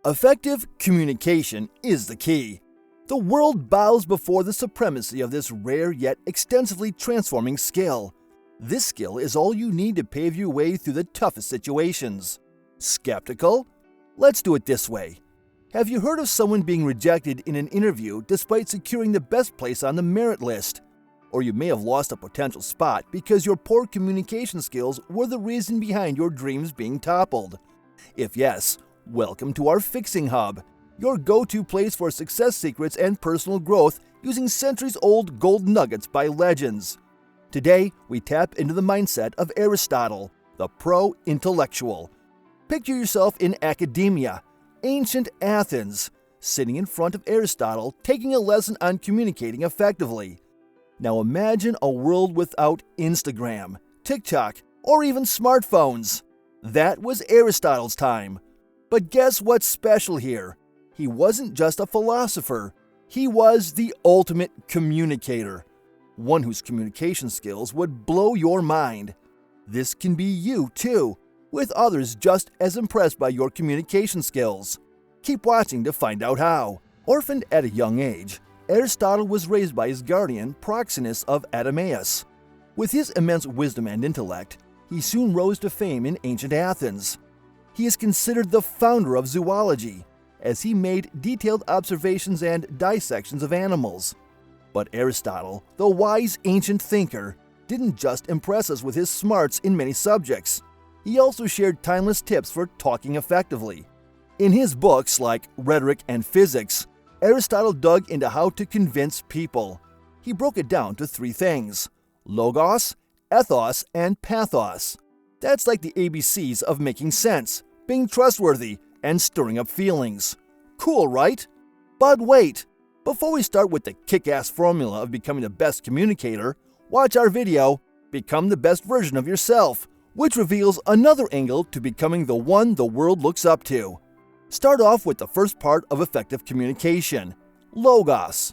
Effective communication is the key. The world bows before the supremacy of this rare yet extensively transforming skill. This skill is all you need to pave your way through the toughest situations. Skeptical? Let's do it this way. Have you heard of someone being rejected in an interview despite securing the best place on the merit list? Or you may have lost a potential spot because your poor communication skills were the reason behind your dreams being toppled. If yes, welcome to our Fixing Hub, your go-to place for success secrets and personal growth using centuries-old gold nuggets by legends. Today, we tap into the mindset of Aristotle, the pro-intellectual. Picture yourself in academia, ancient Athens, sitting in front of Aristotle taking a lesson on communicating effectively. Now imagine a world without Instagram, TikTok, or even smartphones. That was Aristotle's time. But guess what's special here? He wasn't just a philosopher. He was the ultimate communicator. One whose communication skills would blow your mind. This can be you too, with others just as impressed by your communication skills. Keep watching to find out how. Orphaned at a young age, Aristotle was raised by his guardian Proxenus of Adameus. With his immense wisdom and intellect, he soon rose to fame in ancient Athens. He is considered the founder of zoology, as he made detailed observations and dissections of animals. But Aristotle, the wise ancient thinker, didn't just impress us with his smarts in many subjects. He also shared timeless tips for talking effectively. In his books like Rhetoric and Physics, Aristotle dug into how to convince people. He broke it down to three things: logos, ethos, and pathos. That's like the ABCs of making sense, being trustworthy, and stirring up feelings. Cool, right? But wait! Before we start with the kick-ass formula of becoming the best communicator, watch our video, Become the Best Version of Yourself, which reveals another angle to becoming the one the world looks up to. Start off with the first part of effective communication, logos.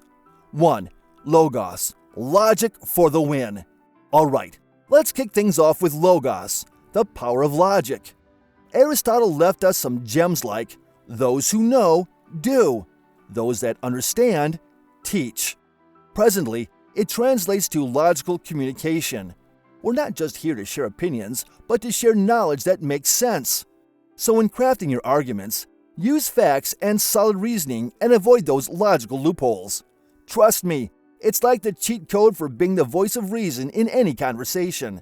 1. Logos, logic for the win. Alright, let's kick things off with logos, the power of logic. Aristotle left us some gems like, those who know, do. Those that understand, teach. Presently, it translates to logical communication. We're not just here to share opinions, but to share knowledge that makes sense. So in crafting your arguments, use facts and solid reasoning and avoid those logical loopholes. Trust me, it's like the cheat code for being the voice of reason in any conversation.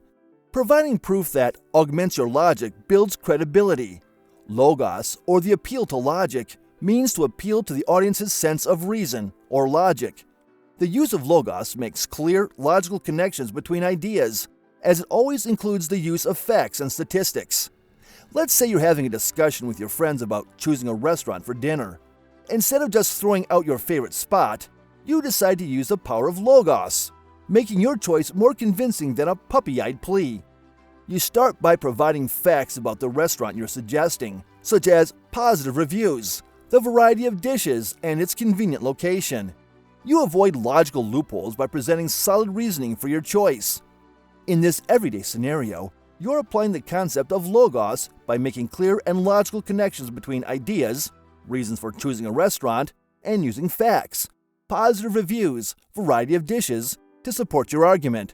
Providing proof that augments your logic builds credibility. Logos, or the appeal to logic, means to appeal to the audience's sense of reason, or logic. The use of logos makes clear, logical connections between ideas, as it always includes the use of facts and statistics. Let's say you're having a discussion with your friends about choosing a restaurant for dinner. Instead of just throwing out your favorite spot, you decide to use the power of logos, making your choice more convincing than a puppy-eyed plea. You start by providing facts about the restaurant you're suggesting, such as positive reviews, the variety of dishes, and its convenient location. You avoid logical loopholes by presenting solid reasoning for your choice. In this everyday scenario, you're applying the concept of logos by making clear and logical connections between ideas, reasons for choosing a restaurant, and using facts, positive reviews, variety of dishes, to support your argument.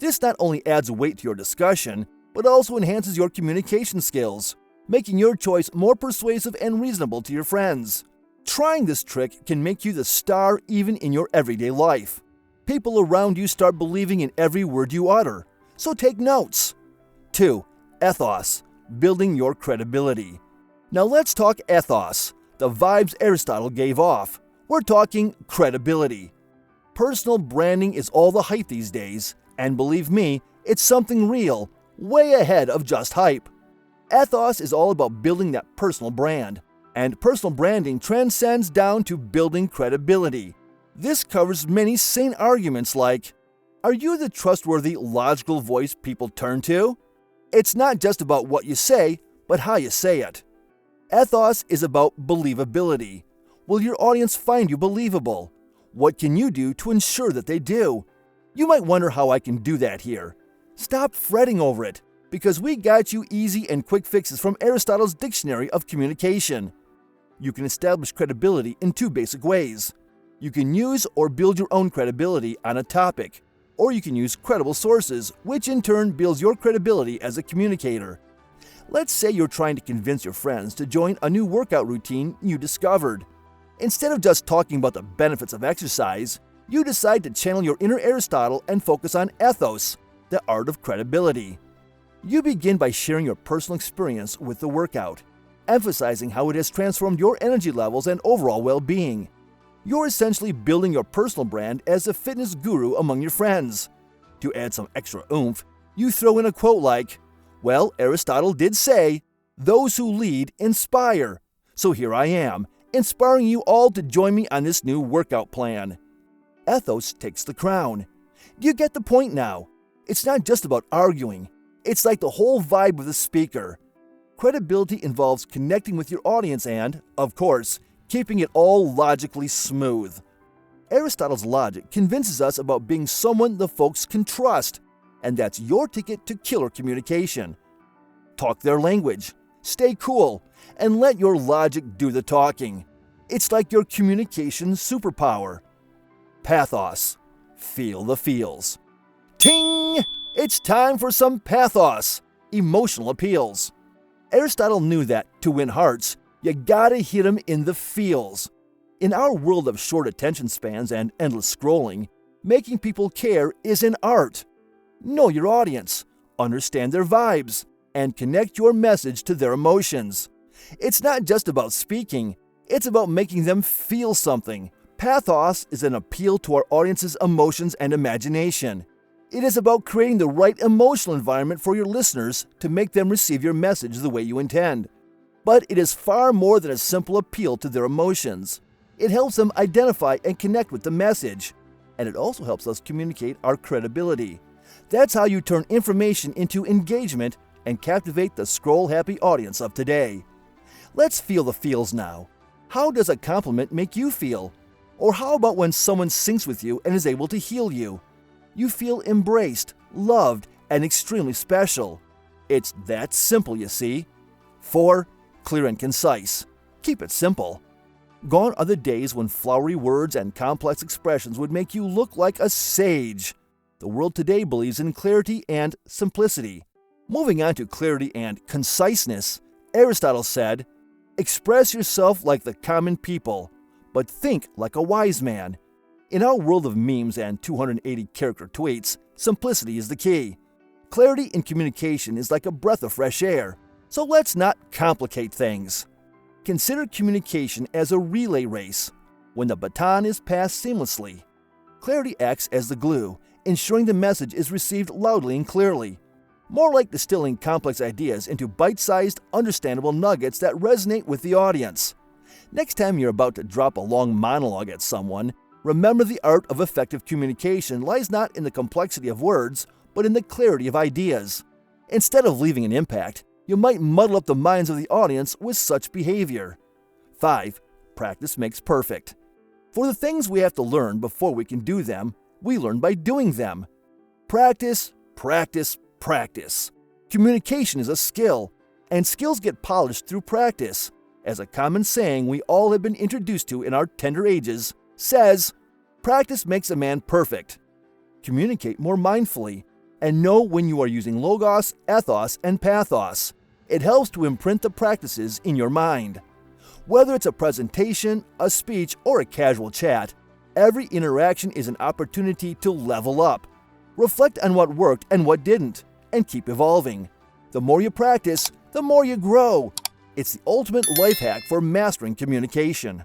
This not only adds weight to your discussion, but also enhances your communication skills, making your choice more persuasive and reasonable to your friends. Trying this trick can make you the star even in your everyday life. People around you start believing in every word you utter, so take notes. 2. Ethos, building your credibility. Now let's talk ethos, the vibes Aristotle gave off. We're talking credibility. Personal branding is all the hype these days, and believe me, it's something real, way ahead of just hype. Ethos is all about building that personal brand, and personal branding transcends down to building credibility. This covers many sane arguments like, are you the trustworthy, logical voice people turn to? It's not just about what you say, but how you say it. Ethos is about believability. Will your audience find you believable? What can you do to ensure that they do? You might wonder how I can do that here. Stop fretting over it, because we got you easy and quick fixes from Aristotle's Dictionary of Communication. You can establish credibility in two basic ways. You can use or build your own credibility on a topic, or you can use credible sources, which in turn builds your credibility as a communicator. Let's say you're trying to convince your friends to join a new workout routine you discovered. Instead of just talking about the benefits of exercise, you decide to channel your inner Aristotle and focus on ethos, the art of credibility. You begin by sharing your personal experience with the workout, emphasizing how it has transformed your energy levels and overall well-being. You're essentially building your personal brand as a fitness guru among your friends. To add some extra oomph, you throw in a quote like, "Well, Aristotle did say, 'Those who lead inspire.' So here I am, inspiring you all to join me on this new workout plan." Ethos takes the crown. Do you get the point now? It's not just about arguing. It's like the whole vibe of the speaker. Credibility involves connecting with your audience and, of course, keeping it all logically smooth. Aristotle's logic convinces us about being someone the folks can trust, and that's your ticket to killer communication. Talk their language, stay cool, and let your logic do the talking. It's like your communication superpower. Pathos. Feel the feels. Ting! It's time for some pathos, emotional appeals. Aristotle knew that, to win hearts, you gotta hit 'em in the feels. In our world of short attention spans and endless scrolling, making people care is an art. Know your audience, understand their vibes, and connect your message to their emotions. It's not just about speaking, it's about making them feel something. Pathos is an appeal to our audience's emotions and imagination. It is about creating the right emotional environment for your listeners to make them receive your message the way you intend. But it is far more than a simple appeal to their emotions. It helps them identify and connect with the message. And it also helps us communicate our credibility. That's how you turn information into engagement and captivate the scroll-happy audience of today. Let's feel the feels now. How does a compliment make you feel? Or how about when someone syncs with you and is able to heal you? You feel embraced, loved, and extremely special. It's that simple, you see. 4. Clear and concise. Keep it simple. Gone are the days when flowery words and complex expressions would make you look like a sage. The world today believes in clarity and simplicity. Moving on to clarity and conciseness, Aristotle said, "Express yourself like the common people, but think like a wise man." In our world of memes and 280-character tweets, simplicity is the key. Clarity in communication is like a breath of fresh air, so let's not complicate things. Consider communication as a relay race, when the baton is passed seamlessly. Clarity acts as the glue, ensuring the message is received loudly and clearly. More like distilling complex ideas into bite-sized, understandable nuggets that resonate with the audience. Next time you're about to drop a long monologue at someone, remember the art of effective communication lies not in the complexity of words, but in the clarity of ideas. Instead of leaving an impact, you might muddle up the minds of the audience with such behavior. 5. Practice makes perfect. For the things we have to learn before we can do them, we learn by doing them. Practice, practice, practice. Communication is a skill, and skills get polished through practice. As a common saying we all have been introduced to in our tender ages says, practice makes a man perfect. Communicate more mindfully, and know when you are using logos, ethos, and pathos. It helps to imprint the practices in your mind. Whether it's a presentation, a speech, or a casual chat, every interaction is an opportunity to level up. Reflect on what worked and what didn't, and keep evolving. The more you practice, the more you grow. It's the ultimate life hack for mastering communication.